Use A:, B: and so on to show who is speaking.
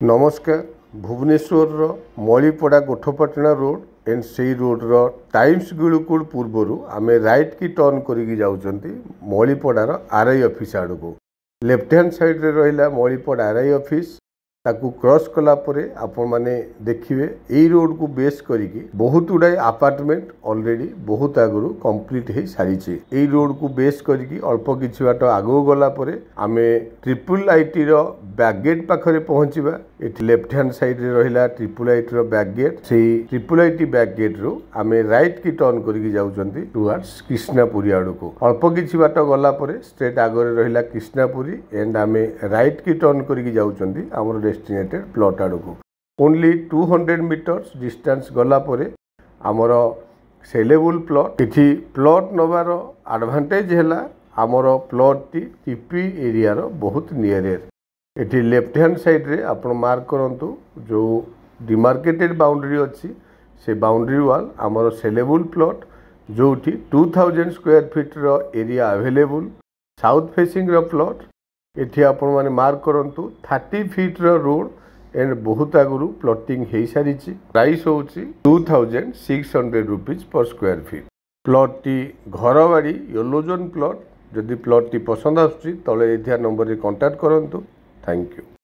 A: नमस्कार Bhubaneswar मलीपड़ा Gothapatna road and से road रो times Gurukul पूर्वर आम राइट की टर्न करके जाऊँगी मलीपड़ार आरआई ऑफिस आड़ को लेफ्ट हैंड साइड रे रहिला मलीपड़ा आरआई ऑफिस ताकू क्रॉस कला परे आपण माने देखिए यही रोड को बेस करिकी बहुत गुड़ाए अपार्टमेंट ऑलरेडी बहुत आगु कंप्लीट हो सारी यही रोड को बेस करिकी अल्प किछि बाट आगु गला परे आमे ट्रिपल आईटी रो बैक गेट पाखरे पहुंचीबा एटी लेफ्ट हैंड साइड रे रहिला ट्रिपल आईटी रो बैक गेट से ट्रिपल आईटी बैक गेट रो आमे राइट की टर्न करिकी जाउचंती टुवर्ड्स कृष्णापुरी आड़ को अल्प किछि बाट गला परे स्ट्रेट आगरे रहिला कृष्णापुरी एंड आमे राइट की टर्न करिकी जाउचंती हमर डेस्टिनेटेड प्लॉट आड़ को ओनली 200 मीटर्स डिस्टेंस गला परे आमर सेलेबल प्लॉट इठी प्लॉट नबार एडवांटेज हैला आमर प्लॉट टी टीपी एरिया रो बहुत नियर एठी लेफ्ट हैंड साइड रे आपण मार्क करंतु जो डिमार्केटेड बाउंड्री अच्छी से बाउंड्री वाल आमर सेलेबल प्लॉट जोठी 2000 स्क्वायर फीट रो एरिया अवेलेबल साउथ फेसिंग रो प्लॉट एठी आपण माने मार्क करंतु 30 फीट रो रोड एंड बहुत आगु प्लॉटिंग हो सारी प्राइस होची 2600 rupees per square feet plot T घर बाड़ी येलो जोन प्लॉट जदि प्लॉट टी पसंद आसुची तले एथिया नंबर रे कांटेक्ट करंतु थैंक यू।